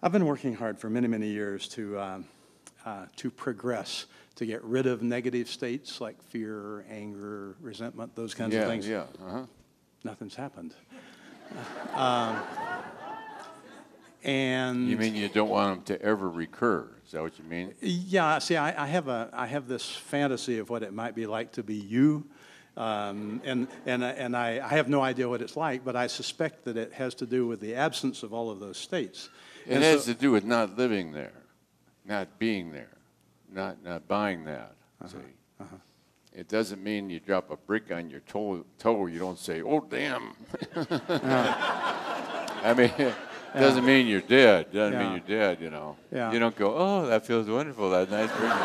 I've been working hard for many, many years to progress, to get rid of negative states like fear, anger, resentment, those kinds of things. Yeah, uh-huh. Nothing's happened. And you mean you don't want them to ever recur? Is that what you mean? Yeah. See, I have this fantasy of what it might be like to be you, and I have no idea what it's like, but I suspect that it has to do with the absence of all of those states. It has to do with not living there, not being there, not buying that. See? It doesn't mean you drop a brick on your toe. You don't say, "Oh, damn." I mean. Doesn't mean you're dead. Doesn't mean you're dead, you know. Yeah. You don't go, "Oh, that feels wonderful. That nice brick on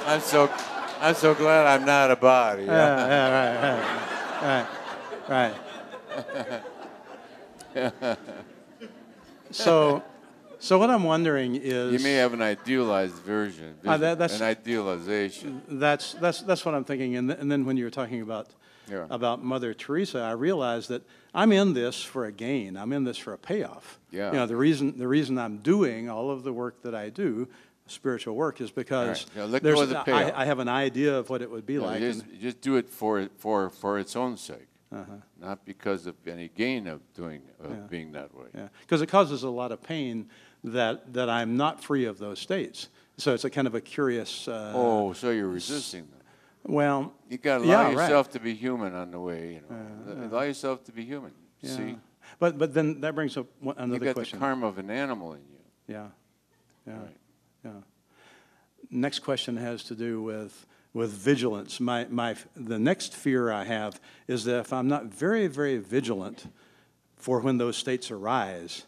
my shoulder." I'm so glad I'm not a body. Right. So what I'm wondering is, you may have an idealized version, an idealization. That's what I'm thinking. And then when you were talking about Mother Teresa, I realized that I'm in this for a gain. I'm in this for a payoff. Yeah. You know, the reason I'm doing all of the work that I do, spiritual work, is because I have an idea of what it would be like. Just do it for its own sake, not because of any gain of being that way. Yeah, because it causes a lot of pain that I'm not free of those states. So it's a kind of a curious. So you're resisting them. Well, you got to allow yourself to be human on the way. You know, allow yourself to be human. Yeah. See, but then that brings up another question. You got the karma of an animal in you. Yeah, Right. Yeah. Next question has to do with vigilance. The next fear I have is that if I'm not very, very vigilant for when those states arise,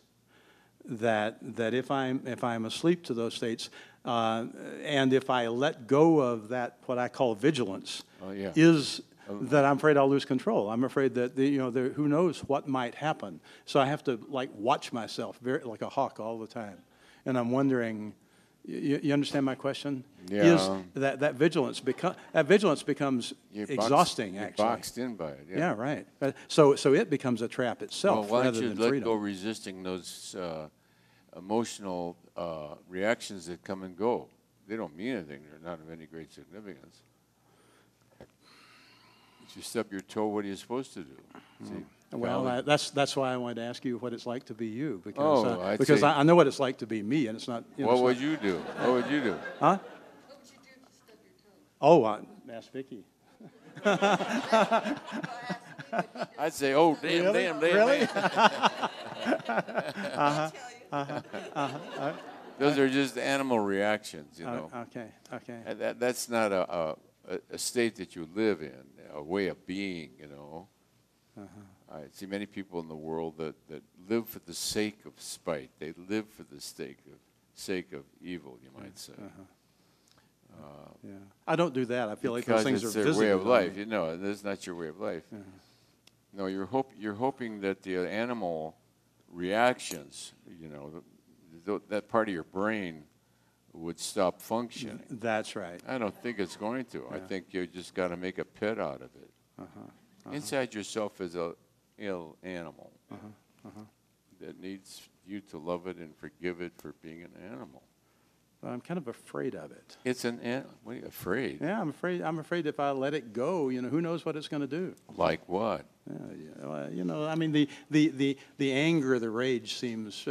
that if I'm asleep to those states. And if I let go of that, what I call vigilance, that I'm afraid I'll lose control. I'm afraid that who knows what might happen. So I have to watch myself very like a hawk all the time. And I'm wondering, you understand my question? Yeah. Is that vigilance becomes exhausting? You're actually, boxed in by it. Yeah, right. So it becomes a trap itself. Well, why rather don't you than let freedom. go resisting those emotional reactions that come and go? They don't mean anything. They're not of any great significance. If you stub your toe, what are you supposed to do? See, well, that's why I wanted to ask you what it's like to be you, because I know what it's like to be me, and it's not. What would you do? What would you do? Huh? What would you do to stub your toe? Oh, ask Vicki. I'd say, "Oh, damn, Really? damn, Really? damn." Those are just animal reactions, you know. Okay. And that's not a state that you live in, a way of being, you know. I see many people in the world that live for the sake of spite. They live for the sake of evil, you might say. Yeah. I don't do that. I feel like those things are visible. Because it's their way of life. You know, that's not your way of life. No, you're hoping that the animal reactions, you know, that part of your brain would stop functioning. That's right. I don't think it's going to. I think you just got to make a pet out of it. Inside yourself is a ill animal that needs you to love it and forgive it for being an animal. But I'm kind of afraid of it. It's an animal. What are you afraid? Yeah, I'm afraid. I'm afraid if I let it go, who knows what it's going to do. Like what? I mean, the anger, the rage seems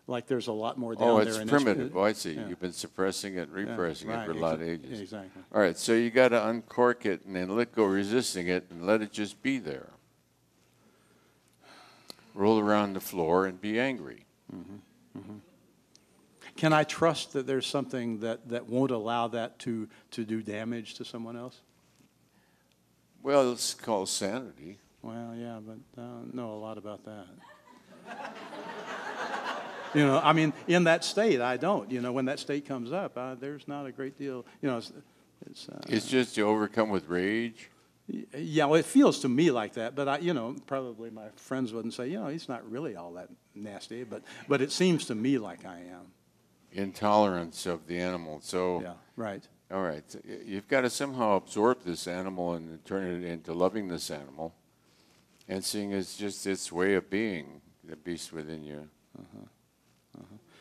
like there's a lot more down there. It's primitive. I see. Yeah. You've been suppressing it, repressing it for a lot of ages. Exactly. All right, so you got to uncork it and then let go resisting it and let it just be there. Roll around the floor and be angry. Can I trust that there's something that won't allow that to do damage to someone else? Well, it's called sanity. Well, yeah, but I don't know a lot about that. I mean, in that state, I don't. When that state comes up, there's not a great deal. It's just to overcome with rage. Yeah, well, it feels to me like that, but probably my friends wouldn't say, he's not really all that nasty, but it seems to me like I am. Intolerance of the animal. So yeah, right. All right, you've got to somehow absorb this animal and turn it into loving this animal, and seeing it's just its way of being. the beast within you.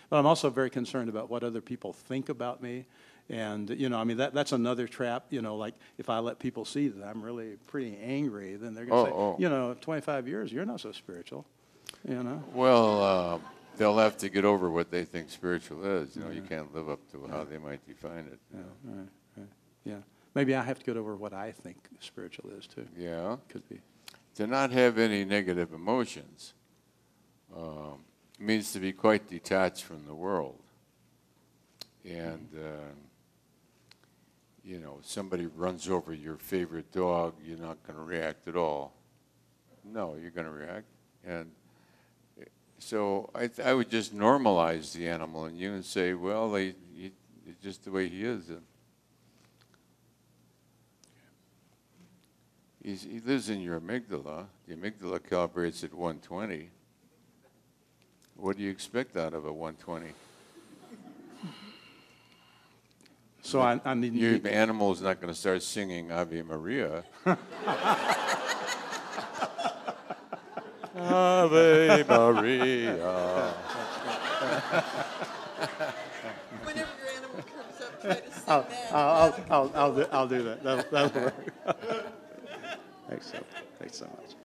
But I'm also very concerned about what other people think about me. And, you know, I mean, that's another trap, you know, like if I let people see that I'm really pretty angry, then they're going to say, you know, 25 years, you're not so spiritual, you know. Well, they'll have to get over what they think spiritual is. You know, you can't live up to how they might define it. Right. Yeah. Maybe I have to get over what I think spiritual is, too. Yeah. Could be. To not have any negative emotions means to be quite detached from the world. And, you know, somebody runs over your favorite dog, you're not going to react at all. No, you're going to react. And so I would just normalize the animal in you and say, well, it's just the way he is. He lives in your amygdala. The amygdala calibrates at 120. What do you expect out of a 120? So I need your animal is not going to start singing Ave Maria. Ave Maria. Whenever your animal comes up, try to sing that. I'll do that. That'll work. Thanks so much.